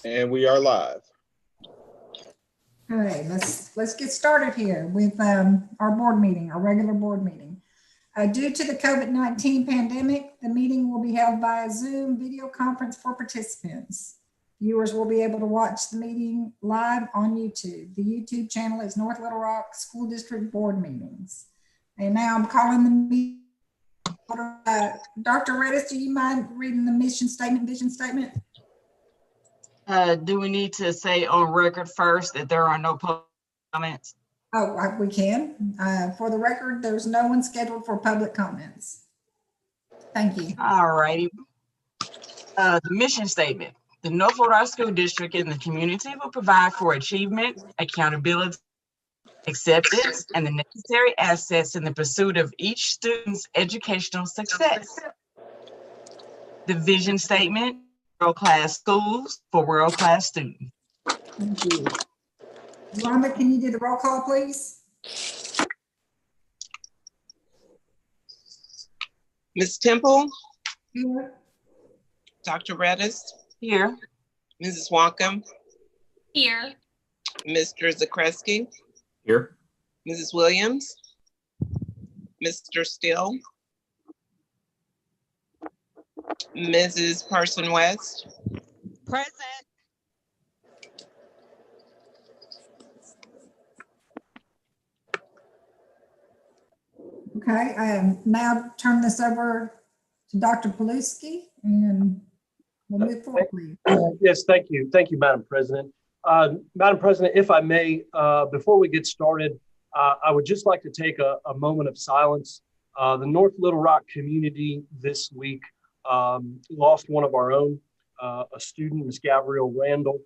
And we are live. All right, let's get started here with our board meeting, our regular board meeting. Due to the COVID-19 pandemic, the meeting will be held via Zoom video conference for participants. Viewers will be able to watch the meeting live on YouTube. The YouTube channel is North Little Rock School District Board Meetings. And now I'm calling the meeting. Dr. Redis, do you mind reading the mission statement, vision statement? Do we need to say on record first that there are no public comments? Oh, we can. For the record, there's no one scheduled for public comments. Thank you. All righty. The mission statement. The North Little Rock School District and the community will provide for achievement, accountability, acceptance, and the necessary assets in the pursuit of each student's educational success. The vision statement. World-class schools for world-class students. Thank you. Rhonda, can you do the roll call, please? Ms. Temple? Here. Dr. Redis? Here. Mrs. Wonkum? Here. Mr. Zakreski? Here. Mrs. Williams? Mr. Still? Mrs. Person West? Present. Okay, I now turn this over to Dr. Paluski and we'll move forward, please. Yes, thank you. Thank you, Madam President. Madam President, if I may, before we get started, I would just like to take a moment of silence. The North Little Rock community this week lost one of our own, a student, Ms. Gabrielle Randall.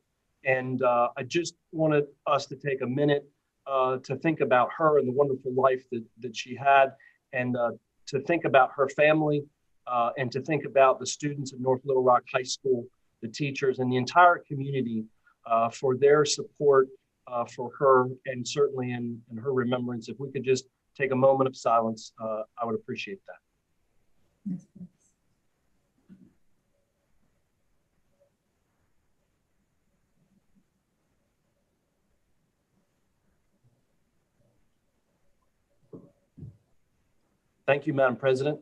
And I just wanted us to take a minute to think about her and the wonderful life that she had, and to think about her family, and to think about the students at North Little Rock High School, the teachers, and the entire community for their support for her, and certainly in her remembrance. If we could just take a moment of silence, I would appreciate that. Yes, please. Thank you, Madam President.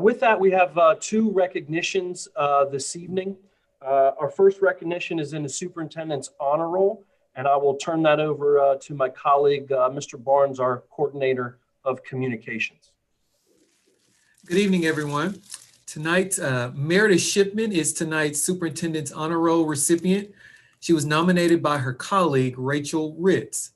With that, we have two recognitions this evening. Our first recognition is in the Superintendent's Honor Roll, and I will turn that over to my colleague, Mr. Barnes, our Coordinator of Communications. Good evening, everyone. Tonight, Meredith Shipman is tonight's Superintendent's Honor Roll recipient. She was nominated by her colleague, Rachel Ritz.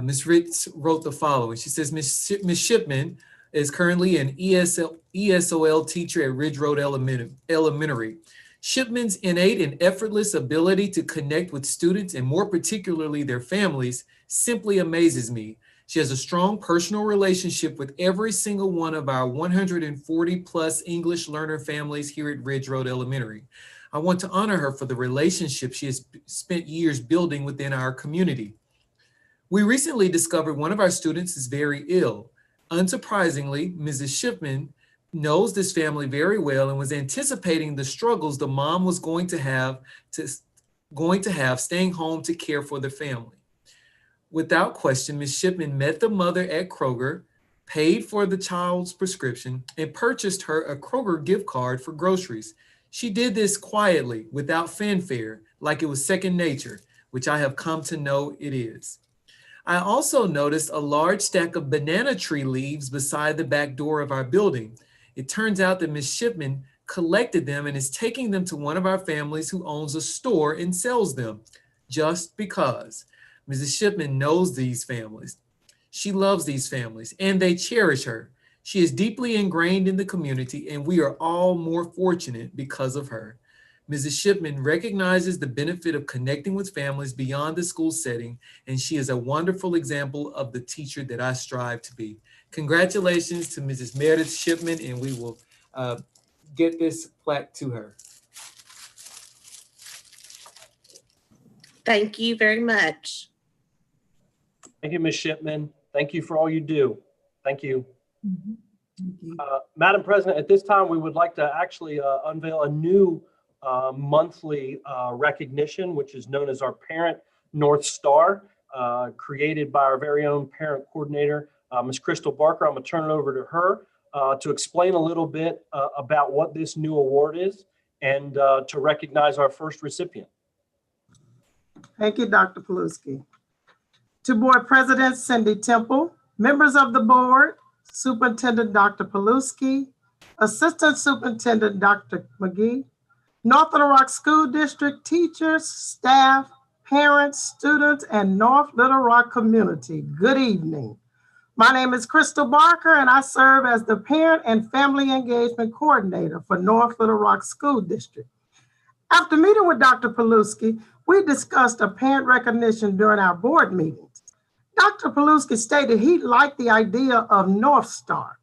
Ms. Ritz wrote the following. She says, Ms. Shipman is currently an ESOL teacher at Ridge Road Elementary. Shipman's innate and effortless ability to connect with students, and more particularly their families, simply amazes me. She has a strong personal relationship with every single one of our 140 plus English learner families here at Ridge Road Elementary. I want to honor her for the relationship she has spent years building within our community. We recently discovered one of our students is very ill. Unsurprisingly, Mrs. Shipman knows this family very well and was anticipating the struggles the mom was going to have staying home to care for the family. Without question, Ms. Shipman met the mother at Kroger, paid for the child's prescription, and purchased her a Kroger gift card for groceries. She did this quietly, without fanfare, like it was second nature, which I have come to know it is. I also noticed a large stack of banana tree leaves beside the back door of our building. It turns out that Ms. Shipman collected them and is taking them to one of our families who owns a store and sells them, just because. Mrs. Shipman knows these families. She loves these families and they cherish her. She is deeply ingrained in the community and we are all more fortunate because of her. Mrs. Shipman recognizes the benefit of connecting with families beyond the school setting, and she is a wonderful example of the teacher that I strive to be. Congratulations to Mrs. Meredith Shipman, and we will get this plaque to her. Thank you very much. Thank you, Ms. Shipman. Thank you for all you do. Thank you. Mm-hmm. Thank you. Madam President, at this time, we would like to actually unveil a new monthly recognition, which is known as our Parent North Star, created by our very own parent coordinator, Ms. Crystal Barker. I'm going to turn it over to her to explain a little bit about what this new award is and to recognize our first recipient. Thank you, Dr. Paluski. To Board President Cindy Temple, members of the board, Superintendent Dr. Paluski, Assistant Superintendent Dr. McGee, North Little Rock School District teachers, staff, parents, students, and North Little Rock community, good evening. My name is Crystal Barker, and I serve as the Parent and Family Engagement Coordinator for North Little Rock School District. After meeting with Dr. Paluski, we discussed a parent recognition during our board meetings. Dr. Paluski stated he liked the idea of North Star.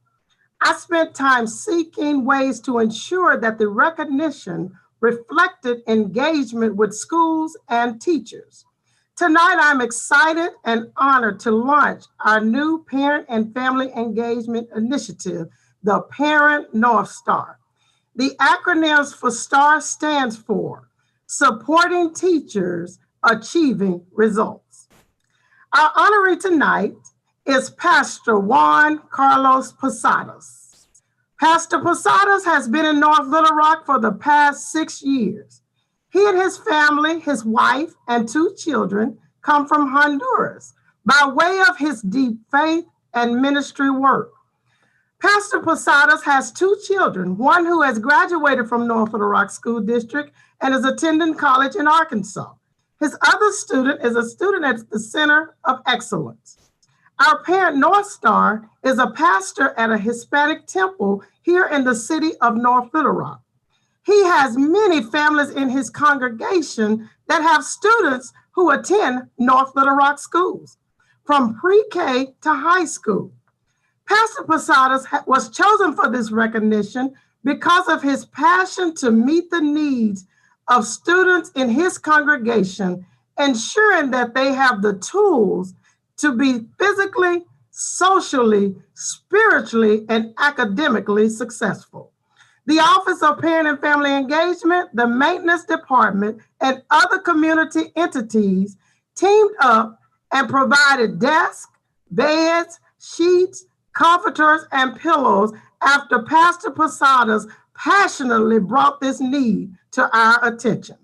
I spent time seeking ways to ensure that the recognition reflected engagement with schools and teachers. Tonight, I'm excited and honored to launch our new Parent and Family Engagement Initiative, the Parent North Star. The acronyms for STAR stands for Supporting Teachers Achieving Results. Our honoree tonight is Pastor Juan Carlos Posadas. Pastor Posadas has been in North Little Rock for the past 6 years. He and his family, his wife, and 2 children come from Honduras by way of his deep faith and ministry work. Pastor Posadas has 2 children, one who has graduated from North Little Rock School District and is attending college in Arkansas. His other student is a student at the Center of Excellence. Our Parent North Star is a pastor at a Hispanic temple here in the city of North Little Rock. He has many families in his congregation that have students who attend North Little Rock schools, from pre-K to high school. Pastor Posadas was chosen for this recognition because of his passion to meet the needs of students in his congregation, ensuring that they have the tools to be physically, socially, spiritually, and academically successful. The Office of Parent and Family Engagement, the Maintenance Department, and other community entities teamed up and provided desks, beds, sheets, comforters, and pillows after Pastor Posadas passionately brought this need to our attention.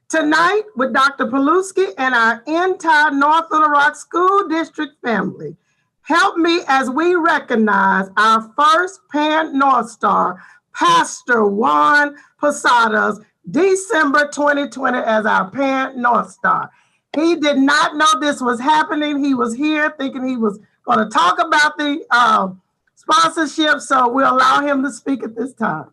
Tonight, with Dr. Paluski and our entire North Little Rock School District family, help me as we recognize our first Parent North Star, Pastor Juan Posadas, December 2020, as our Parent North Star. He did not know this was happening. He was here thinking he was going to talk about the sponsorship, so we'll allow him to speak at this time.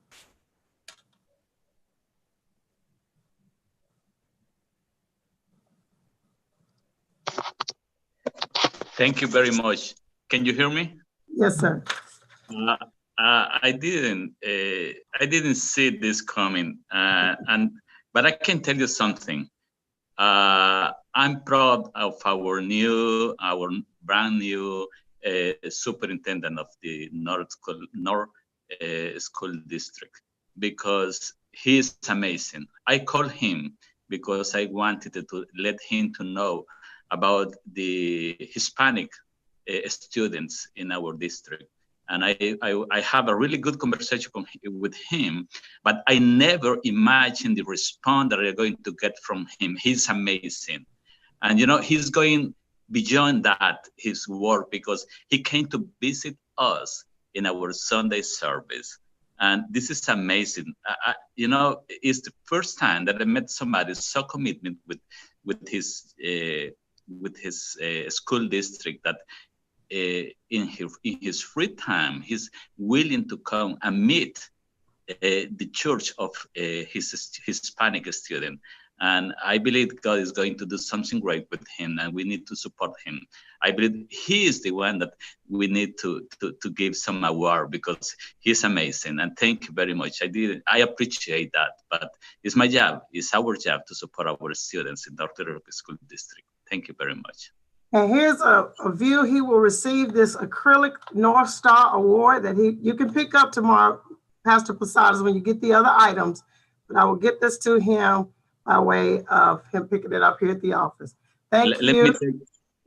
Thank you very much. Can you hear me? Yes, sir. I didn't see this coming, but I can tell you something. I'm proud of our brand new superintendent of the North School District, because he is amazing. I called him because I wanted to let him to know about the Hispanic students in our district. And I have a really good conversation with him, but I never imagined the response that I'm going to get from him. He's amazing. And you know, he's going beyond that, his work, because he came to visit us in our Sunday service. And this is amazing. You know, it's the first time that I met somebody so committed with his school district that in his free time, he's willing to come and meet the church of his Hispanic student. And I believe God is going to do something great with him, and we need to support him. I believe he is the one that we need to give some award, because he's amazing. And thank you very much. I appreciate that, but it's my job, it's our job to support our students in North Little Rock School District. Thank you very much. And here's a view. He will receive this acrylic North Star Award that you can pick up tomorrow, Pastor Posadas, when you get the other items. but I will get this to him by way of him picking it up here at the office. Thank you.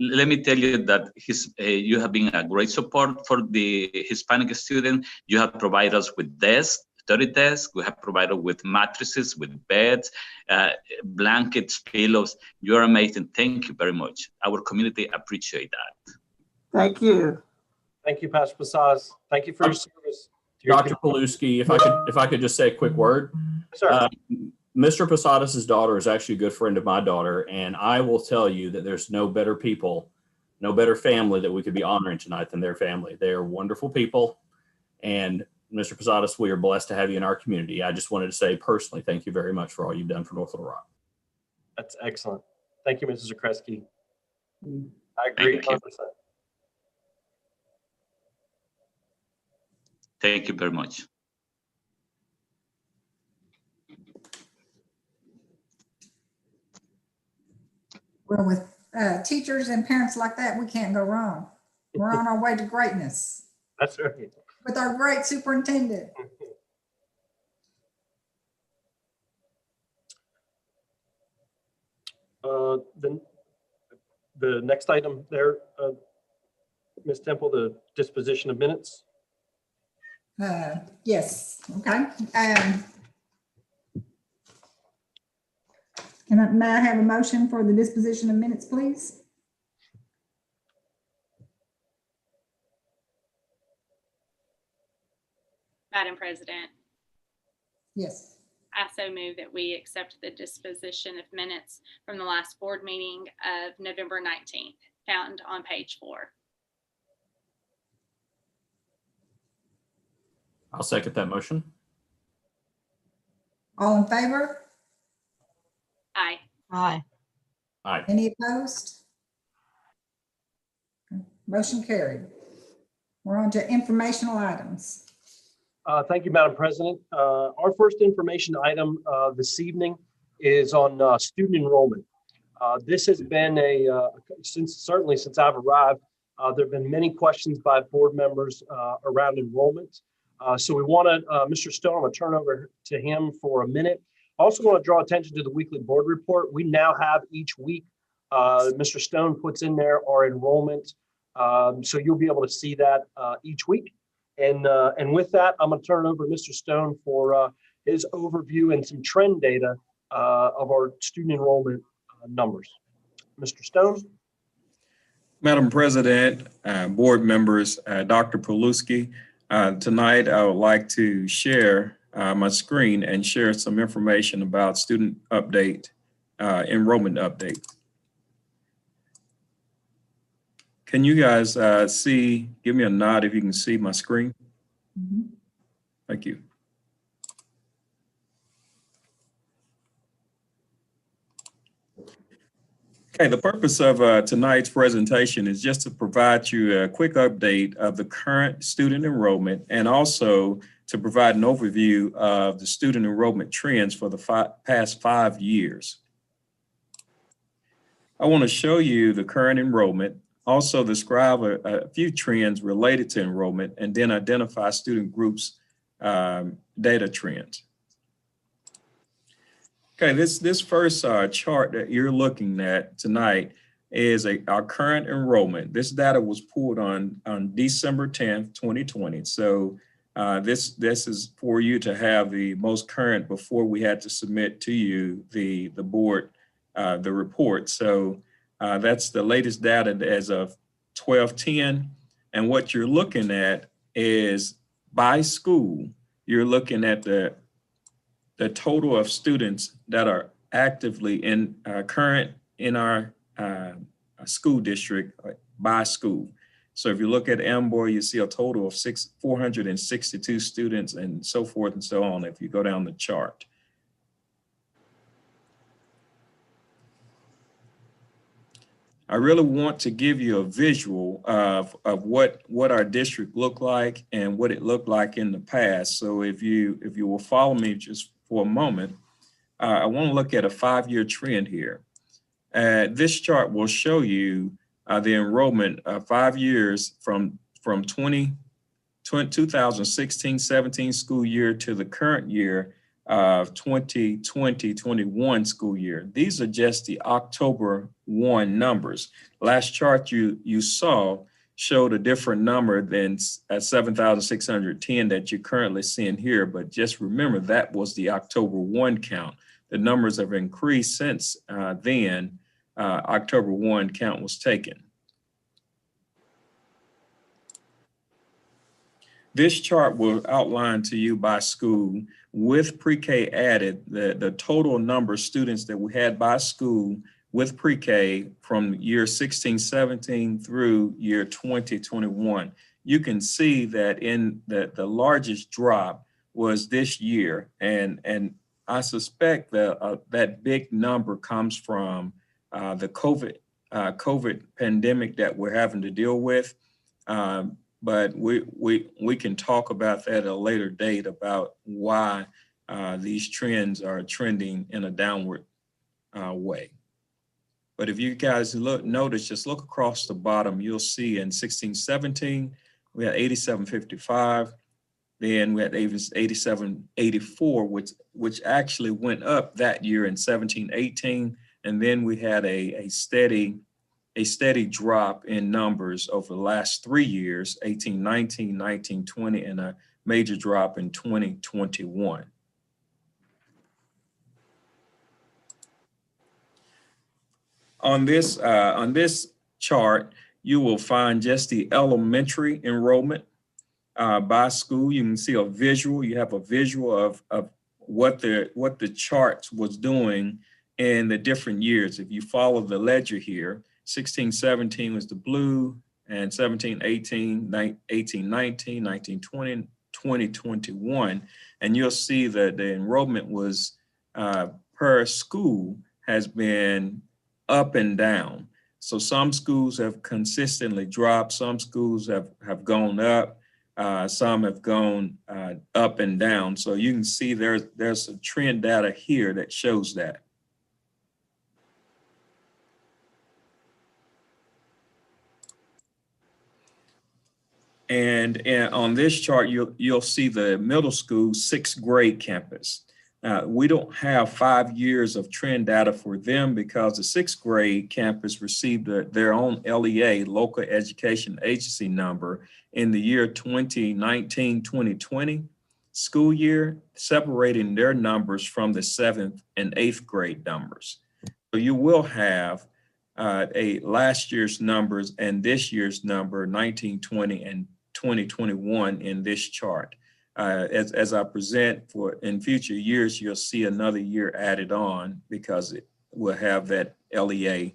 Let me tell you that you have been a great support for the Hispanic student. You have provided us with desks, study desks. We have provided with mattresses, with beds, blankets, pillows. You are amazing. Thank you very much. Our community appreciate that. Thank you. Thank you, Pastor Posadas. Thank you for your service. Dr. Paluski, if I could just say a quick word. Sir. Mr. Posadas' daughter is actually a good friend of my daughter, and I will tell you that there's no better people, no better family that we could be honoring tonight than their family. They are wonderful people, and Mr. Posadas, we are blessed to have you in our community. I just wanted to say personally, thank you very much for all you've done for North Little Rock. That's excellent. Thank you, Mrs. Zakreski. I agree 100%. Thank you very much. Well, with teachers and parents like that, we can't go wrong. We're on our way to greatness That's right. with our great superintendent. The next item there, Ms. Temple, the disposition of minutes. Yes, okay. May I have a motion for the disposition of minutes, please? Madam President, Yes. I so move that we accept the disposition of minutes from the last board meeting of November 19th, found on page 4. I'll second that motion. All in favor? Aye. Aye. Aye. Any opposed? Motion carried. We're on to informational items. Thank you, Madam President. Our first information item this evening is on student enrollment. This has been certainly since I've arrived, there have been many questions by board members around enrollment. So we want to, Mr. Stone, I'm going to turn over to him for a minute. I also want to draw attention to the weekly board report. We now have each week, Mr. Stone puts in there our enrollment. So you'll be able to see that each week. And with that, I'm going to turn it over to Mr. Stone for his overview and some trend data of our student enrollment numbers. Mr. Stone. Madam President, board members, Dr. Paluski, tonight I would like to share my screen and share some information about student update, enrollment update. Can you guys see, give me a nod if you can see my screen? Mm-hmm. Thank you. Okay, the purpose of tonight's presentation is just to provide you a quick update of the current student enrollment and also to provide an overview of the student enrollment trends for the past 5 years. I want to show you the current enrollment, also describe a few trends related to enrollment, and then identify student groups data trends. Okay, this first chart that you're looking at tonight is our current enrollment. This data was pulled on December 10th, 2020. So this is for you to have the most current before we had to submit to you the board, the report. So that's the latest data as of 12/10. And what you're looking at is by school, you're looking at the total of students that are actively in current in our school district by school. So if you look at Amboy, you see a total of 462 students and so forth and so on if you go down the chart. I really want to give you a visual of what our district looked like and what it looked like in the past. So if you will follow me just for a moment, I want to look at a 5-year trend here. This chart will show you the enrollment 5 years from 2016-17 school year to the current year, 2020-21 school year. These are just the October 1 numbers. Last chart you saw showed a different number than 7,610 that you're currently seeing here, but just remember that was the October 1 count. The numbers have increased since then. October 1 count was taken. This chart will outline to you by school with pre-K added the total number of students that we had by school with pre-K from year 16-17 through year 2021. You can see that in the largest drop was this year, and I suspect that that big number comes from the COVID pandemic that we're having to deal with. But we can talk about that at a later date about why these trends are trending in a downward way. But if you guys notice, just look across the bottom, you'll see in 16-17, we had 87.55. Then we had 87.84, which actually went up that year in 17-18. And then we had a steady drop in numbers over the last 3 years, 18-19, 19-20, and a major drop in 2021. On this chart, you will find just the elementary enrollment by school. You can see a visual. You have a visual of what the charts was doing in the different years. If you follow the ledger here, 16-17 was the blue, and 17-18, 18-19, 19-20, 20-21. And you'll see that the enrollment was per school has been up and down. So some schools have consistently dropped, some schools have gone up, some have gone up and down. So you can see there's a trend data here that shows that. And on this chart, you'll see the middle school 6th grade campus. We don't have 5 years of trend data for them because the 6th grade campus received their own LEA, Local Education Agency number, in the year 2019-2020 school year, separating their numbers from the 7th and 8th grade numbers. So you will have last year's numbers and this year's number, 1920 and 2021 in this chart. As I present for in future years, you'll see another year added on because it will have that LEA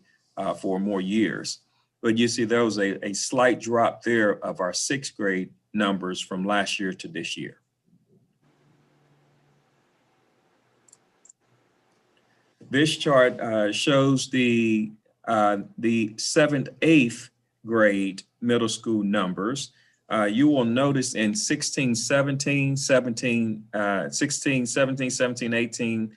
for more years. But you see there was a slight drop there of our 6th grade numbers from last year to this year. This chart shows the 7th, 8th grade middle school numbers. You will notice in 16-17, 17-18,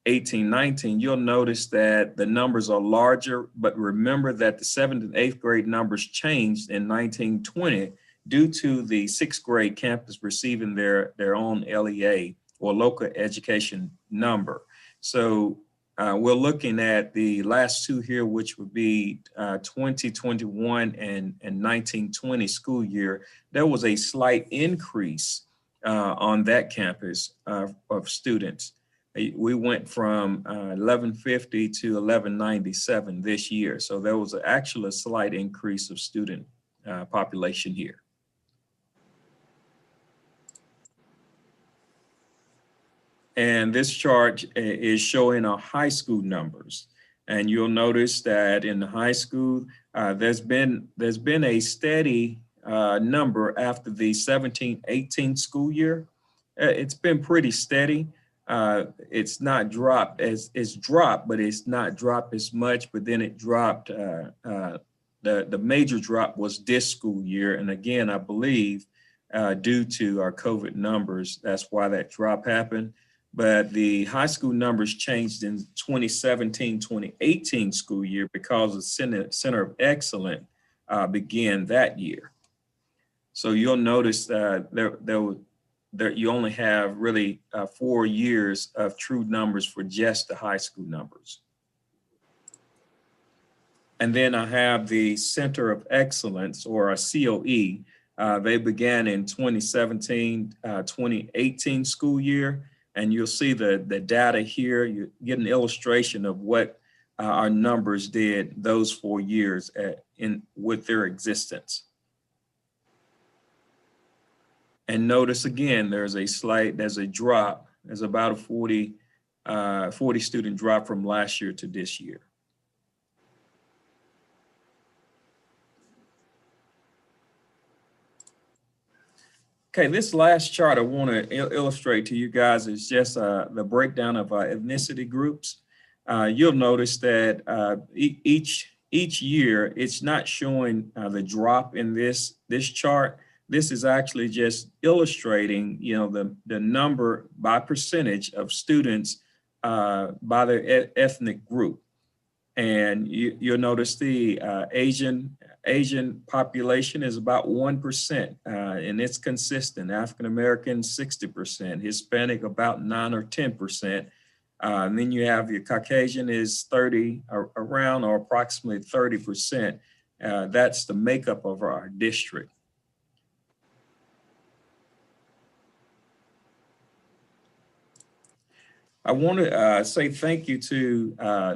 18-19, you'll notice that the numbers are larger, but remember that the 7th and 8th grade numbers changed in 1920 due to the 6th grade campus receiving their own LEA or local education number. So we're looking at the last two here, which would be 2021 and 1920 school year. There was a slight increase on that campus of students. We went from 1150 to 1197 this year. So there was actually a slight increase of student population here. And this chart is showing our high school numbers. And you'll notice that in the high school, there's been a steady number after the 17-18 school year. It's been pretty steady. It's not dropped it's dropped, but it's not dropped as much, but then it dropped. The major drop was this school year. And again, I believe due to our COVID numbers, that's why that drop happened. But the high school numbers changed in 2017-2018 school year because the Center of Excellence began that year. So you'll notice that you only have really 4 years of true numbers for just the high school numbers. And then I have the Center of Excellence, or a COE. They began in 2017, 2018 school year. And you'll see the data here. You get an illustration of what our numbers did those 4 years with their existence. And notice again, there's a drop. There's about a 40 student drop from last year to this year. Okay, this last chart I want to illustrate to you guys is just the breakdown of ethnicity groups. You'll notice that each year it's not showing the drop in this chart. This is actually just illustrating, the number by percentage of students by their ethnic group. And you'll notice the Asian population is about 1%, and it's consistent. African American, 60%, Hispanic about 9 or 10%. And then you have your Caucasian is around or approximately 30%. That's the makeup of our district. I want to say thank you to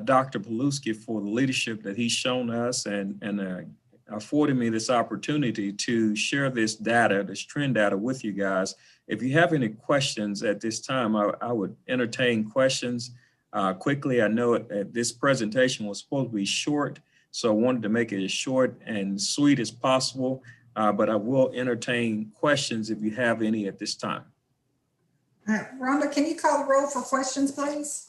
Dr. Paluski for the leadership that he's shown us and affording me this opportunity to share this data, this trend data with you guys. If you have any questions at this time, I would entertain questions quickly. I know this presentation was supposed to be short, so I wanted to make it as short and sweet as possible, but I will entertain questions if you have any at this time. Rhonda, can you call the roll for questions, please?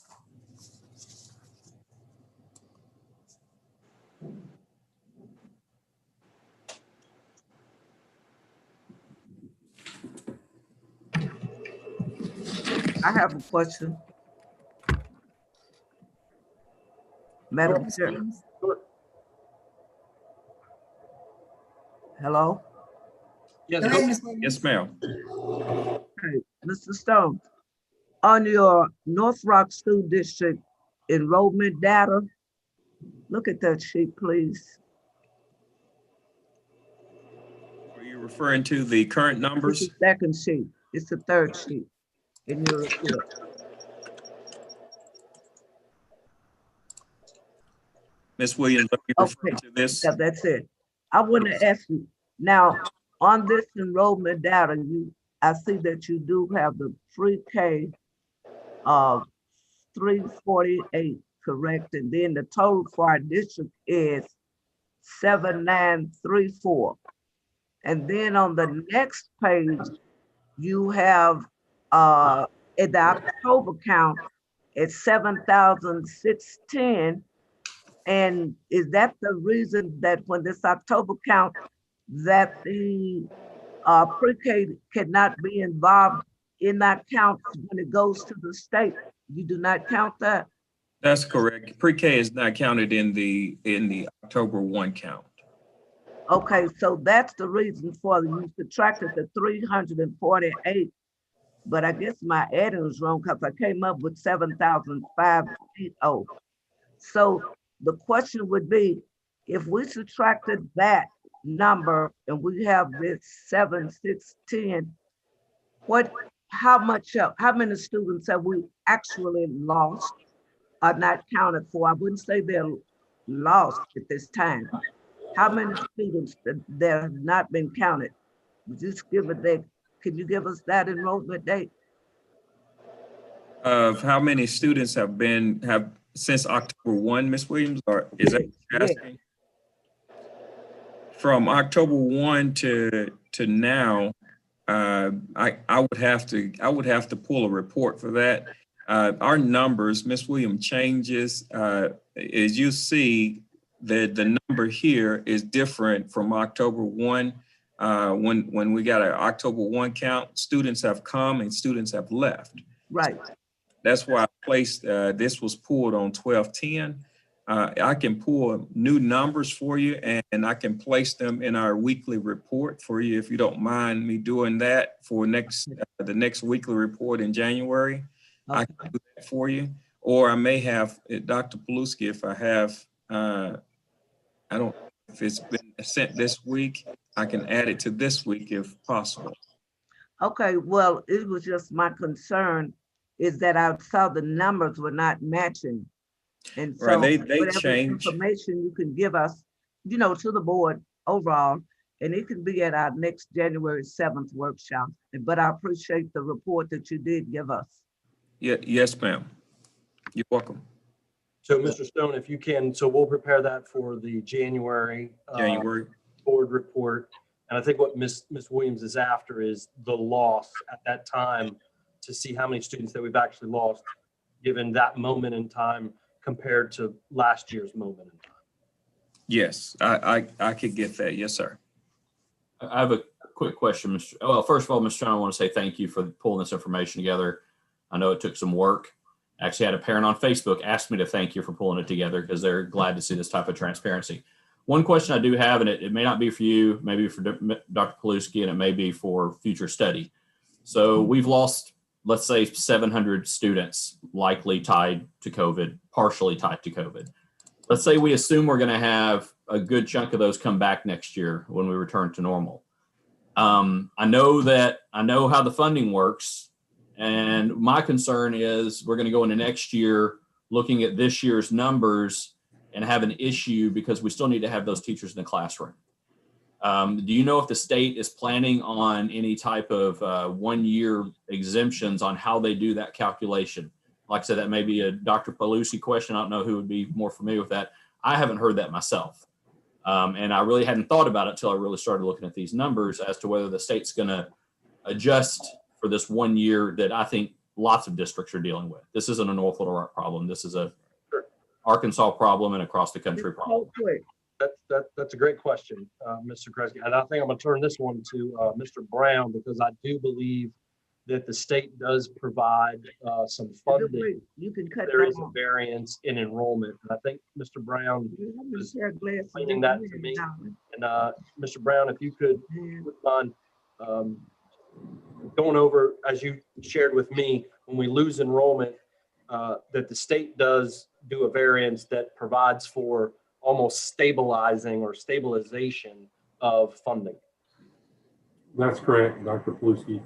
I have a question. Madam Chair. Hello? Yes, Go ahead, Ms. Williams. Yes, ma'am. Okay, Mr. Stone, on your North Rock School District enrollment data, look at that sheet, please. Are you referring to the current numbers? It's the second sheet. It's the third sheet in your report. Ms. Williams, are you referring to this? Yeah, that's it. I want to ask you, now, on this enrollment data, I see that you do have the pre-K of 348, correct? And then the total for our district is 7934. And then on the next page, you have at the October count, it's 7,610. And is that the reason that when this October count, that the pre-K cannot be involved in that count when it goes to the state? You do not count that? That's correct. Pre-K is not counted in the October 1 count. Okay, so that's the reason for you subtracted the 348, but I guess my adding was wrong because I came up with 7,580. So the question would be, if we subtracted that number and we have this 7,610, how many students have we actually lost or not counted for? I wouldn't say they're lost at this time. How many students that have not been counted? Just give it that. Can you give us that enrollment date? Of how many students have since October 1, Ms. Williams, or is that what you're asking? From October 1 to now, I would have to pull a report for that. Our numbers, Ms. Williams, changes. As you see, the number here is different from October 1. When we got an October 1 count, students have come and students have left. Right. That's why I placed, this was pulled on 12/10. I can pull new numbers for you and I can place them in our weekly report for you if you don't mind me doing that for the next weekly report in January. Okay. I can do that for you. Or I may have, Dr. Paluski, if I have, I don't know if it's been sent this week, I can add it to this week if possible. Okay, well, it was just my concern is that I saw the numbers were not matching. And so Right, they whatever change. information you can give us, you know, to the board overall, and it can be at our next January 7th workshop. But I appreciate the report that you did give us. Yeah, yes, ma'am. You're welcome. So Mr. Stone, if you can, so we'll prepare that for the January board report. And I think what Ms. Williams is after is the loss at that time to see how many students that we've actually lost given that moment in time compared to last year's moment in time. Yes, I could get that. Yes, sir. I have a quick question, Mr. Well, first of all, Mr. John, I want to say thank you for pulling this information together. I know it took some work. I actually had a parent on Facebook ask me to thank you for pulling it together because they're glad to see this type of transparency. One question I do have, and it may not be for you, maybe for Dr. Paluski, and it may be for future study. So we've lost, let's say, 700 students likely tied to COVID, partially tied to COVID. Let's say we assume we're going to have a good chunk of those come back next year when we return to normal. I know how the funding works. And my concern is we're going to go into next year looking at this year's numbers and have an issue because we still need to have those teachers in the classroom. Do you know if the state is planning on any type of 1-year exemptions on how they do that calculation? Like I said, that may be a Dr. Paluski question. I don't know who would be more familiar with that. I haven't heard that myself. And I really hadn't thought about it until I really started looking at these numbers as to whether the state's going to adjust for this 1 year that I think lots of districts are dealing with. This isn't a North Little Rock problem. This is a Arkansas problem and across the country problem. That's a great question, Mr. Kresge. And I think I'm going to turn this one to Mr. Brown because I do believe that the state does provide some funding. You can cut there is that a off. variance in enrollment. And I think Mr. Brown was explaining that to me. And Mr. Brown, if you could respond, going over, as you shared with me, when we lose enrollment, that the state does do a variance that provides for almost stabilizing or stabilization of funding. That's correct, Dr. Paluski.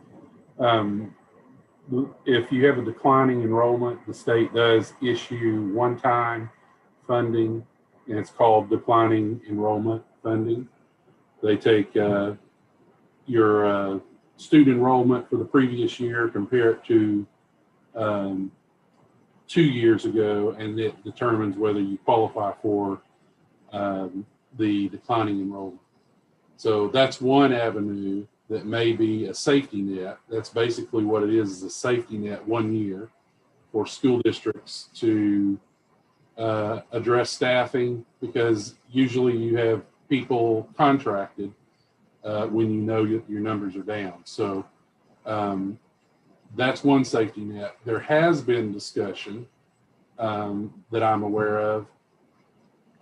If you have a declining enrollment, the state does issue one-time funding, and it's called declining enrollment funding. They take your student enrollment for the previous year, compare it to 2 years ago, and it determines whether you qualify for the declining enrollment. So that's one avenue that may be a safety net. That's basically what it is a safety net 1 year for school districts to address staffing, because usually you have people contracted when you know your numbers are down. So that's one safety net. There has been discussion that I'm aware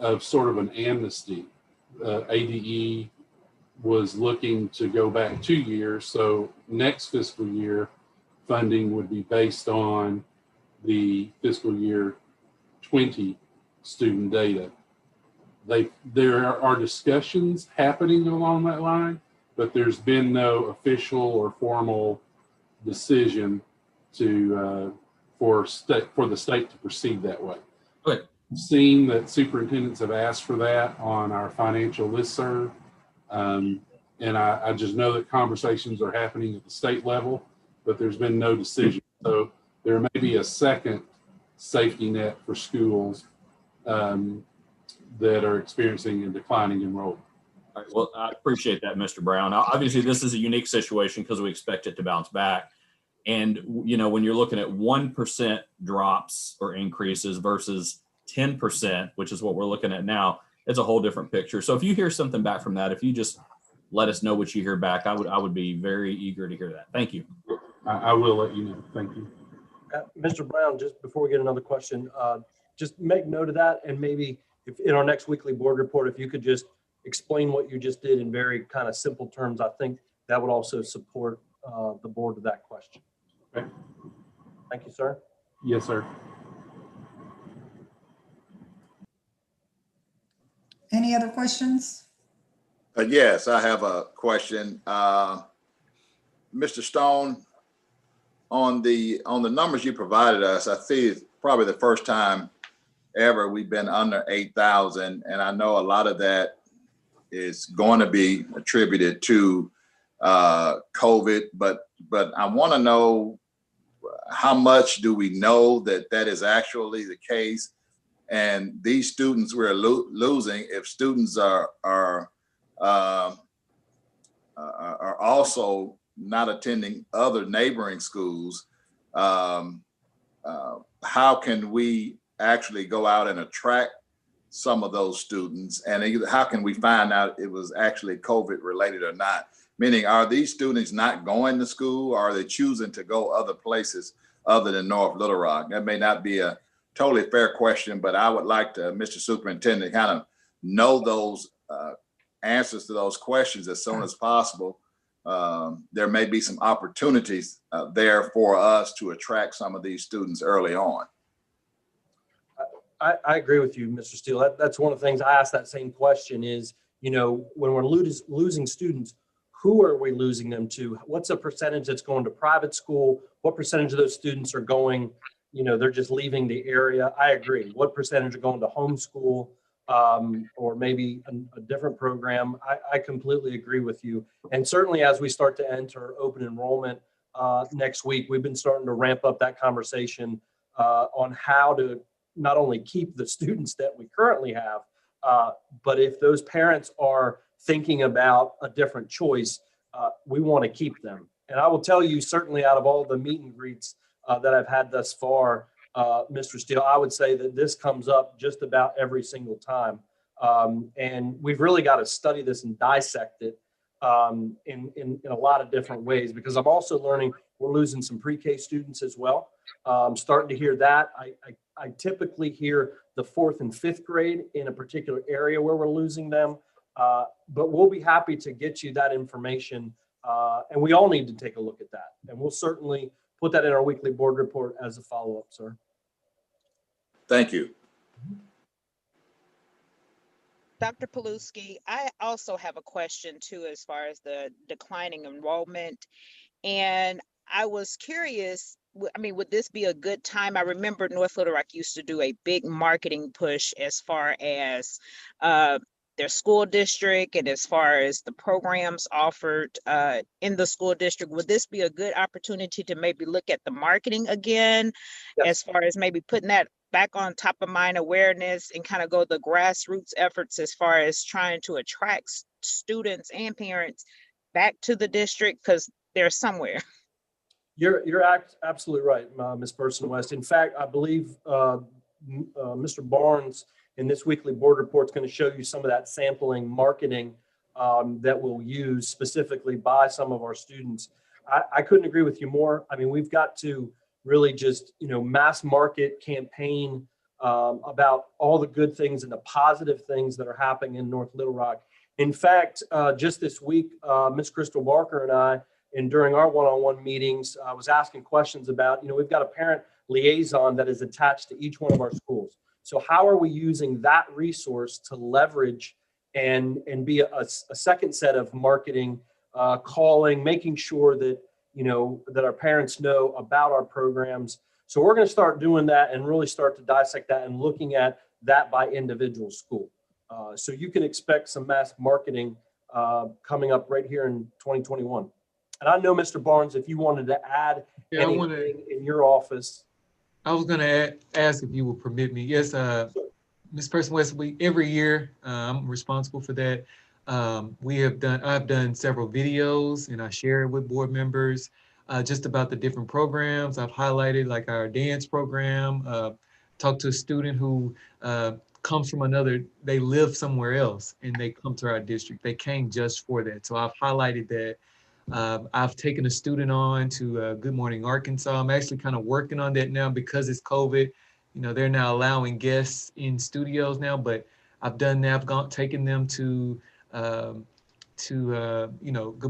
of sort of an amnesty. ADE was looking to go back 2 years. So next fiscal year funding would be based on the fiscal year 20 student data. There are discussions happening along that line, but there's been no official or formal decision to for the state to proceed that way. Okay. I've seen that superintendents have asked for that on our financial listserv. And I just know that conversations are happening at the state level, but there's been no decision. So there may be a second safety net for schools that are experiencing a declining enrollment. All right, well, I appreciate that, Mr. Brown. Obviously, this is a unique situation because we expect it to bounce back. And, you know, when you're looking at 1% drops or increases versus 10%, which is what we're looking at now, it's a whole different picture. So if you hear something back from that, if you just let us know what you hear back, I would be very eager to hear that. Thank you. I will let you know. Thank you. Mr. Brown, just before we get another question, just make note of that, and maybe if in our next weekly board report, if you could just explain what you just did in very kind of simple terms, I think that would also support the board with that question. Okay. Thank you, sir. Yes, sir. Any other questions? Yes, I have a question. Mr. Stone, on the numbers you provided us, I see it's probably the first time ever we've been under 8,000, and I know a lot of that is going to be attributed to COVID, but I want to know, how much do we know that that is actually the case? And these students we're losing, if students are also not attending other neighboring schools, how can we actually go out and attract some of those students? And how can we find out it was actually COVID related or not? Meaning, are these students not going to school, or are they choosing to go other places other than North Little Rock? That may not be a totally fair question, but I would like to, Mr. Superintendent, kind of know those answers to those questions as soon as possible. There may be some opportunities there for us to attract some of these students early on. I agree with you, Mr. Steele. That's one of the things I asked that same question is, you know, when we're losing students, who are we losing them to? What's a percentage that's going to private school? What percentage of those students are going, you know, they're just leaving the area? I agree. What percentage are going to homeschool or maybe a different program? I completely agree with you. And certainly as we start to enter open enrollment next week, we've been starting to ramp up that conversation on how to not only keep the students that we currently have, but if those parents are thinking about a different choice, we want to keep them. And I will tell you, certainly out of all the meet and greets that I've had thus far, Mr. Steele, I would say that this comes up just about every single time. And we've really got to study this and dissect it in a lot of different ways, because I'm also learning we're losing some pre-K students as well. I'm starting to hear that. I typically hear the 4th and 5th grade in a particular area where we're losing them. But we'll be happy to get you that information. And we all need to take a look at that. And we'll certainly put that in our weekly board report as a follow-up, sir. Thank you. Dr. Paluski, I also have a question too, as far as the declining enrollment. And I was curious, I mean, would this be a good time? I remember North Little Rock used to do a big marketing push as far as their school district and as far as the programs offered in the school district. Would this be a good opportunity to maybe look at the marketing again, Yes. as far as maybe putting that back on top of mind awareness and kind of go the grassroots efforts as far as trying to attract students and parents back to the district, because they're somewhere? You're absolutely right, Ms. Person West. In fact, I believe Mr. Barnes in this weekly board report is going to show you some of that sampling marketing that we'll use specifically by some of our students. I couldn't agree with you more. I mean, we've got to really just, you know, mass market campaign about all the good things and the positive things that are happening in North Little Rock. In fact, just this week, Ms. Crystal Barker and I, and during our one-on-one meetings, I was asking questions about, you know, we've got a parent liaison that is attached to each one of our schools. So how are we using that resource to leverage and be a second set of marketing, calling, making sure that, you know, that our parents know about our programs. So we're going to start doing that and really start to dissect that and looking at that by individual school. So you can expect some mass marketing coming up right here in 2021. And I know, Mr. Barnes, if you wanted to add anything in your office. I was going to ask if you would permit me. Yes, Ms. Person West, every year I'm responsible for that. I've done several videos and I share it with board members just about the different programs. I've highlighted like our dance program, talked to a student who comes from they live somewhere else and they come to our district. They came just for that. So I've highlighted that. I've taken a student on to Good Morning Arkansas. I'm actually kind of working on that now because it's COVID. they're now allowing guests in studios now, but I've done that. I've taken them to Good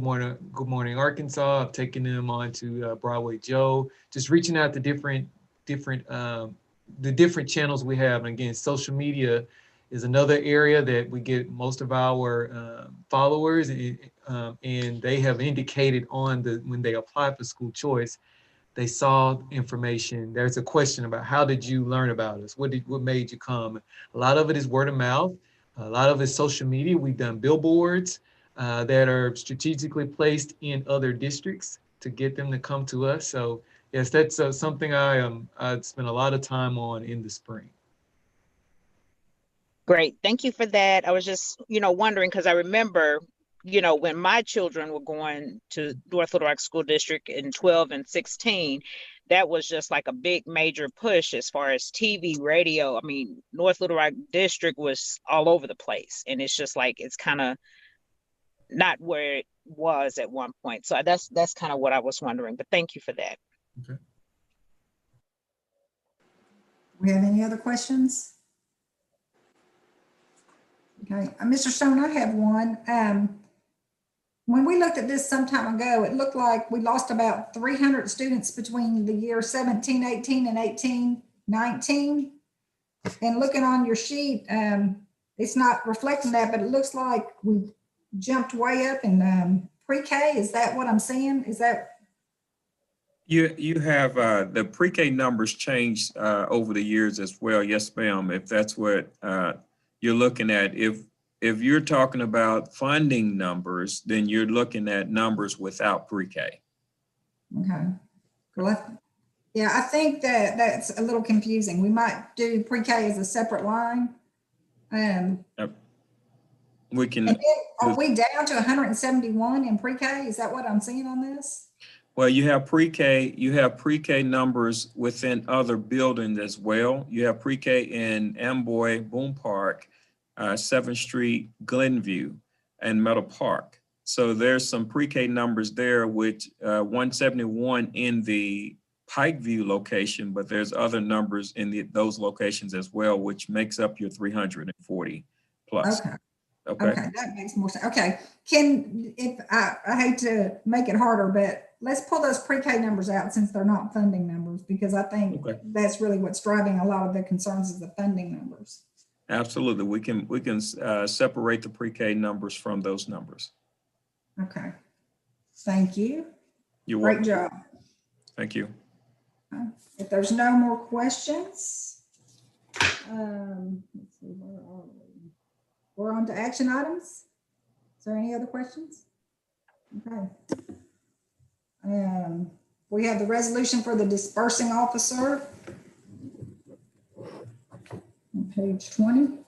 Morning Arkansas. I've taken them on to Broadway Joe, just reaching out to different channels we have. And again, social media is another area that we get most of our followers, and they have indicated when they apply for school choice, they saw information. There's a question about how did you learn about us? What made you come? A lot of it is word of mouth. A lot of it is social media. We've done billboards that are strategically placed in other districts to get them to come to us. So yes, that's something I spent a lot of time on in the spring. Great. Thank you for that. I was just, wondering, because I remember, when my children were going to North Little Rock School District in 12 and 16, that was just like a big major push as far as TV, radio. I mean, North Little Rock District was all over the place. And it's just like, it's kind of not where it was at one point. So that's kind of what I was wondering, but thank you for that. Okay. We have any other questions? Okay, Mr. Stone, I have one. When we looked at this some time ago, it looked like we lost about 300 students between the year 17-18 and 18-19. And looking on your sheet, it's not reflecting that, but it looks like we jumped way up in pre-K. Is that what I'm seeing? Is that? You have the pre-K numbers changed over the years as well. Yes, ma'am. If that's what you're looking at, if you're talking about funding numbers, then you're looking at numbers without pre-K. Okay. Well, yeah, I think that's a little confusing. We might do pre-K as a separate line. We can. And then, are we down to 171 in pre-K? Is that what I'm seeing on this? Well, you have pre-K. You have pre-K numbers within other buildings as well. You have pre-K in Amboy, Boone Park, 7th Street, Glenview, and Meadow Park. So there's some pre-K numbers there, which 171 in the Pikeview location, but there's other numbers in those locations as well, which makes up your 340 plus. Okay. Okay, That makes more sense. Okay, I hate to make it harder, but let's pull those pre-K numbers out since they're not funding numbers, because I think that's really what's driving a lot of the concerns is the funding numbers. absolutely. We can separate the pre-K numbers from those numbers. Okay, thank you. You're welcome. Great job. Thank you. If there's no more questions, let's see, where are we? We're on to action items. Is there any other questions? Okay. We have the resolution for the dispersing officer on page 20.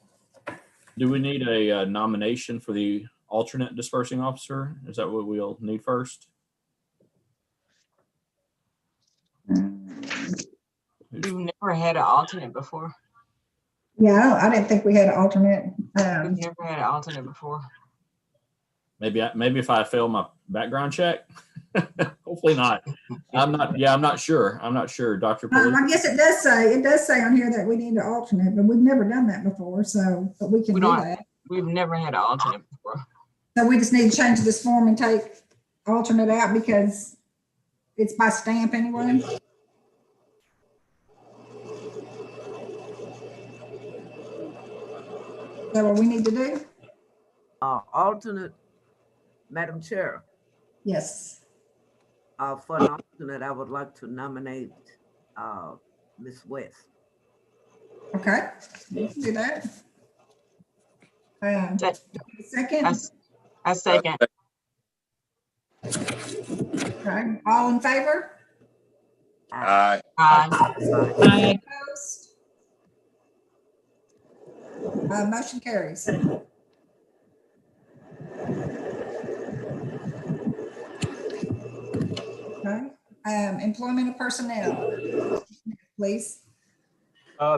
Do we need a nomination for the alternate dispersing officer? Is that what we'll need first? We've never had an alternate before. Yeah, I didn't think we had an alternate. We've never had an alternate before. Maybe if I fail my background check. Hopefully not. I'm not sure. Dr. I guess it does say on here that we need an alternate, but we've never done that before. So, but we can do that. We've never had an alternate before. So we just need to change this form and take alternate out because it's by stamp anyway. Is that what we need to do? Alternate, Madam Chair. Yes. For an alternate, I would like to nominate Ms. West. Okay, we can do that. Second? I second. Okay, all in favor? Aye. Aye. Opposed? Motion carries. Okay, employment of personnel, please.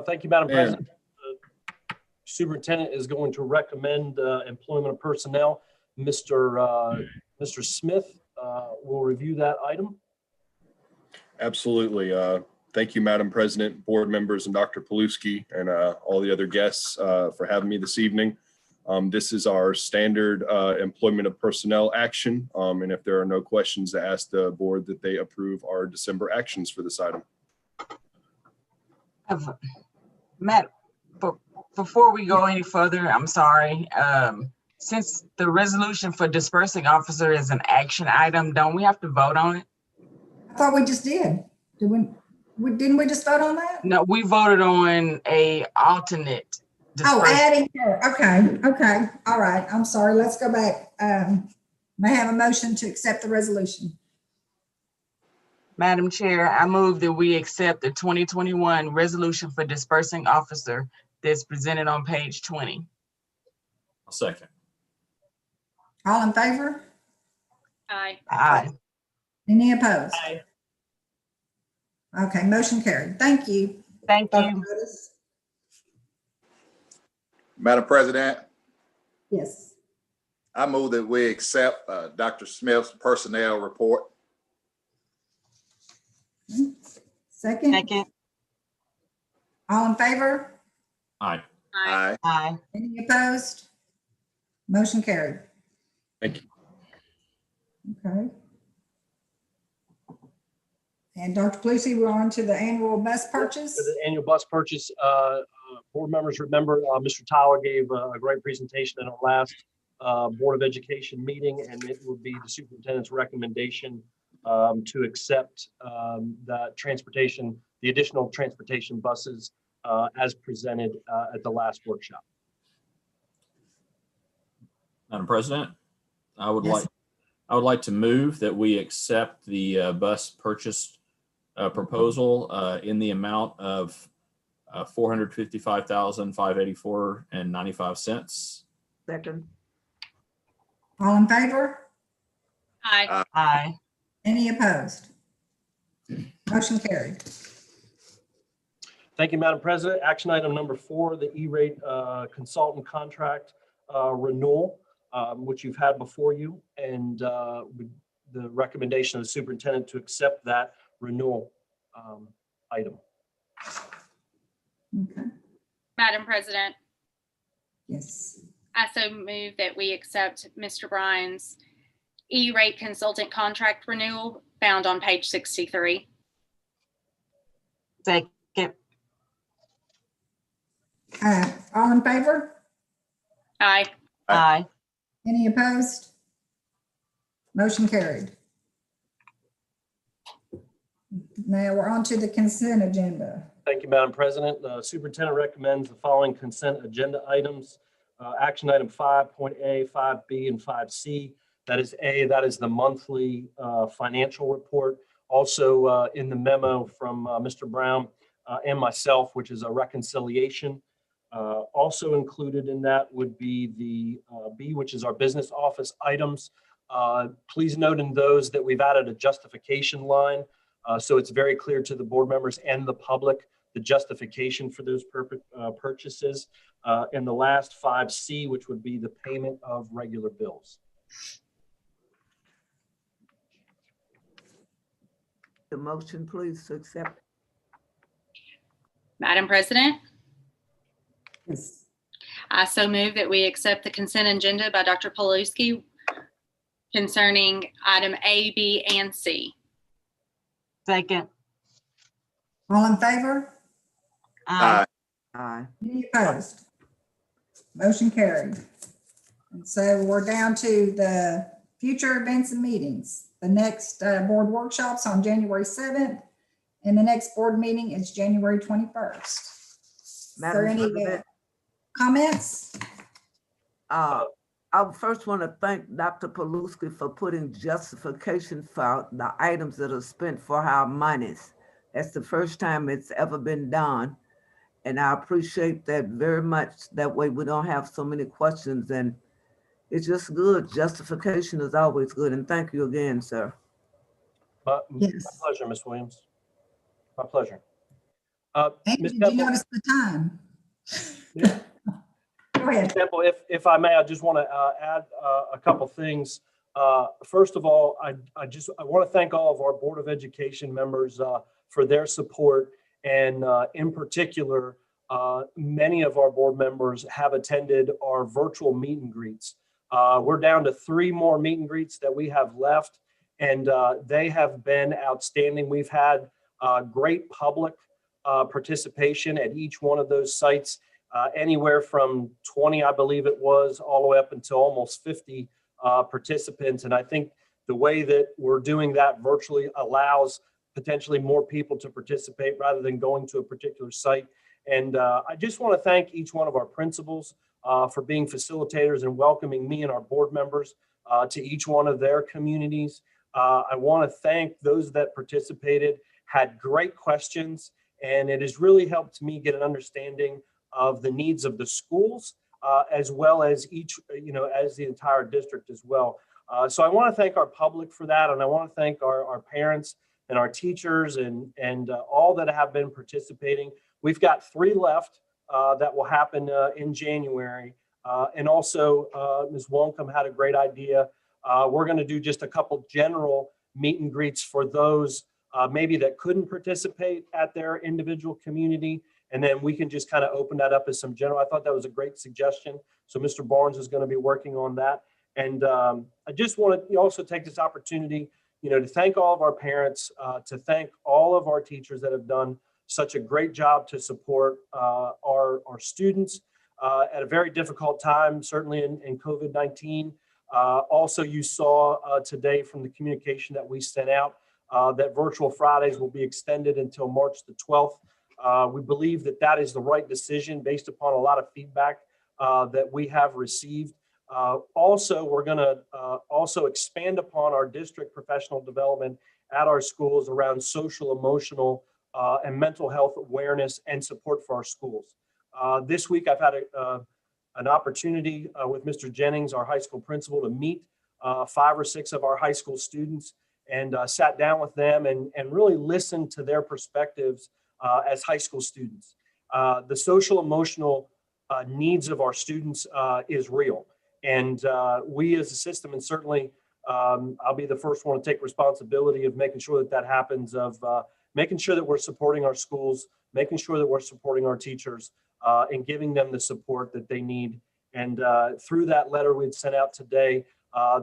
Thank you, Madam President. The Superintendent is going to recommend employment of personnel. Mr. Smith will review that item. Absolutely. Thank you, Madam President, board members, and Dr. Paluski, and all the other guests for having me this evening. This is our standard employment of personnel action. And if there are no questions, to ask the board that they approve our December actions for this item. Matt, before we go any further, I'm sorry. Since the resolution for dispersing officer is an action item, don't we have to vote on it? I thought we just did. Didn't we just vote on that? No, we voted on a alternate. Oh, dispersing. adding her. Okay. All right. I'm sorry. Let's go back. May I have a motion to accept the resolution? Madam Chair, I move that we accept the 2021 resolution for dispersing officer that's presented on page 20. I'll second. All in favor? Aye. Aye. Any opposed? Aye. Okay, motion carried. Thank you. Thank Dr. you. Curtis? Madam President, Yes. I move that we accept Dr. Smith's personnel report. Second? Second. All in favor? Aye. Aye. Aye. Any opposed? Motion carried. Thank you. Okay. And Dr. Palusi, we're on to the annual bus purchase. For the annual bus purchase, board members remember Mr. Tyler gave a great presentation at our last Board of Education meeting, and it would be the superintendent's recommendation to accept the additional transportation buses as presented at the last workshop. Madam President, I would Yes. like to move that we accept the bus purchase proposal in the amount of $455,584.95. Second. All in favor? Aye. Aye. Any opposed? Motion carried. Thank you, Madam President. Action item number 4, the E-rate consultant contract renewal, which you've had before you, and the recommendation of the superintendent to accept that renewal item. Okay. Madam President, Yes. I so move that we accept Mr. Bryan's E-rate consultant contract renewal found on page 63. Second. All in favor? Aye. Aye. Any opposed? Motion carried. Now we're on to the consent agenda. Thank you, Madam President. The superintendent recommends the following consent agenda items. Action item 5.A, 5B, and 5C. That is A, that is the monthly financial report. Also in the memo from Mr. Brown and myself, which is a reconciliation. Also included in that would be the B, which is our business office items. Please note in those that we've added a justification line. So it's very clear to the board members and the public the justification for those purchases. And the last 5C, which would be the payment of regular bills. The motion, please, to accept. Madam President, Yes. I so move that we accept the consent agenda by Dr. Paluski concerning item A, B, and C. Second. All in favor? Aye. Aye. Any opposed? Motion carried. And so we're down to the future events and meetings. The next board workshops on January 7th, and the next board meeting is January 21st. Is there Madam any President. comments? I first want to thank Dr. Paluski for putting justification for the items that are spent for our monies. That's the first time it's ever been done. And I appreciate that very much. That way we don't have so many questions, and it's just good. Justification is always good. And thank you again, sir. But Yes. My pleasure, Ms. Williams. My pleasure. And Ms. did you Temple, notice the time? Yeah. Go ahead. Temple, if I may, I just want to add a couple things. First of all, I want to thank all of our Board of Education members for their support. And in particular, many of our board members have attended our virtual meet and greets. We're down to 3 more meet and greets that we have left, and they have been outstanding. We've had great public participation at each one of those sites, anywhere from 20, I believe it was, all the way up until almost 50 participants. And I think the way that we're doing that virtually allows potentially more people to participate rather than going to a particular site. And I just want to thank each one of our principals for being facilitators and welcoming me and our board members to each one of their communities. I want to thank those that participated, had great questions, and it has really helped me get an understanding of the needs of the schools as well as as the entire district as well. So I want to thank our public for that, and I want to thank our parents and our teachers and all that have been participating. We've got 3 left that will happen in January. And also, Ms. Woncomb had a great idea. We're going to do just a couple general meet and greets for those maybe that couldn't participate at their individual community. And then we can just kind of open that up as some general. I thought that was a great suggestion. So Mr. Barnes is going to be working on that. And I just want to also take this opportunity, to thank all of our parents, to thank all of our teachers that have done such a great job to support our students at a very difficult time, certainly in COVID-19. Also, you saw today from the communication that we sent out that Virtual Fridays will be extended until March the 12th. We believe that that is the right decision based upon a lot of feedback that we have received. Also, we're going to also expand upon our district professional development at our schools around social, emotional, and mental health awareness and support for our schools. This week, I've had an opportunity with Mr. Jennings, our high school principal, to meet 5 or 6 of our high school students and sat down with them and really listened to their perspectives as high school students. The social, emotional needs of our students is real. And we as a system, and certainly I'll be the first one to take responsibility of making sure that that happens, of making sure that we're supporting our schools, making sure that we're supporting our teachers, and giving them the support that they need. And through that letter we'd sent out today,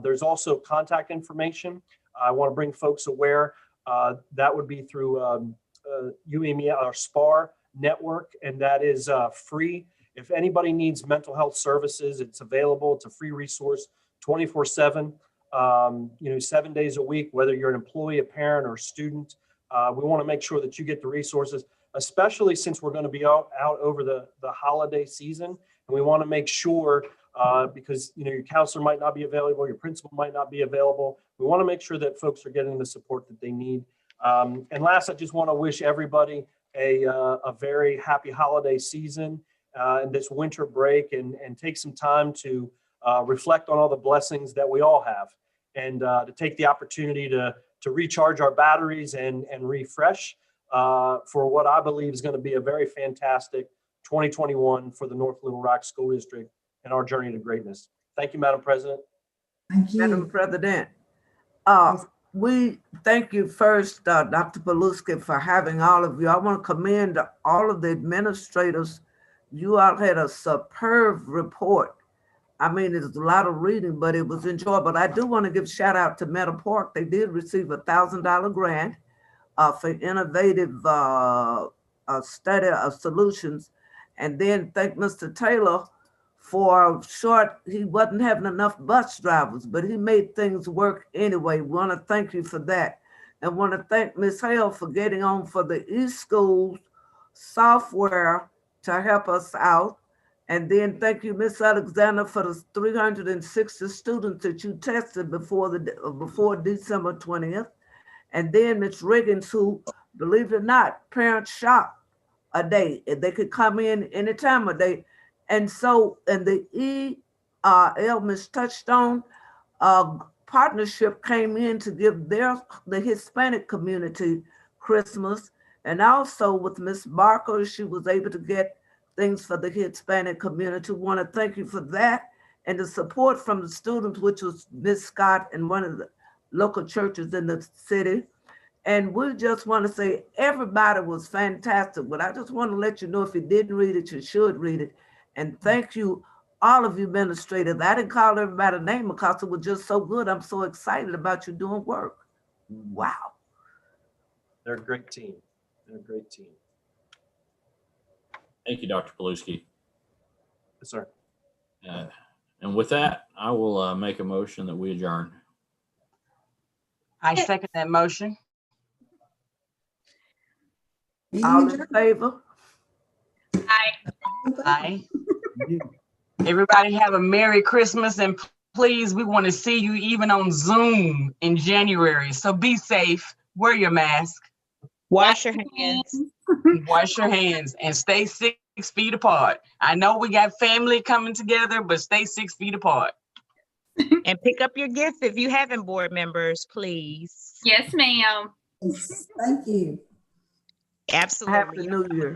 there's also contact information. I want to bring folks aware. That would be through UME, our SPAR network, and that is free. If anybody needs mental health services, it's available. It's a free resource, 24/7, 7 days a week, whether you're an employee, a parent, or a student. We want to make sure that you get the resources, especially since we're going to be out over the holiday season. And we want to make sure, because your counselor might not be available, your principal might not be available. We want to make sure that folks are getting the support that they need. And last, I just want to wish everybody a very happy holiday season and this winter break, and take some time to reflect on all the blessings that we all have, and to take the opportunity to recharge our batteries and refresh for what I believe is going to be a very fantastic 2021 for the North Little Rock School District and our journey to greatness. Thank you, Madam President. Thank you. Madam President, we thank you first, Dr. Paluski, for having all of you. I want to commend all of the administrators. You all had a superb report. I mean, it's a lot of reading, but it was enjoyable. I do want to give a shout out to Meadow Park. They did receive a $1,000 grant for innovative study of solutions. And then thank Mr. Taylor for he wasn't having enough bus drivers, but he made things work anyway. We want to thank you for that. And want to thank Ms. Hale for getting on for the eSchools software to help us out. And then thank you, Ms. Alexander, for the 360 students that you tested before December 20th. And then Ms. Riggins, who, believe it or not, parents shop a day. They could come in any time of day. And so, and the Ms. Touchstone partnership came in to give the Hispanic community Christmas. And also with Ms. Barker, she was able to get things for the Hispanic community. Want to thank you for that. And the support from the students, which was Ms. Scott and one of the local churches in the city. And we just want to say everybody was fantastic, but I just want to let you know if you didn't read it, you should read it. And thank you, all of you administrators. I didn't call everybody's name because it was just so good. I'm so excited about you doing work. Wow. They're a great team. They're a great team. Thank you, Dr. Paluski. Yes, sir. And with that, I will make a motion that we adjourn. I second that motion. All in favor? Aye. Everybody have a Merry Christmas, and please, we want to see you even on Zoom in January. So be safe, wear your mask, Wash your hands. wash your hands, and stay 6 feet apart. I know we got family coming together, but stay 6 feet apart. And pick up your gift if you haven't, board members, please. Yes, ma'am. Thank you. Absolutely. Happy New Year.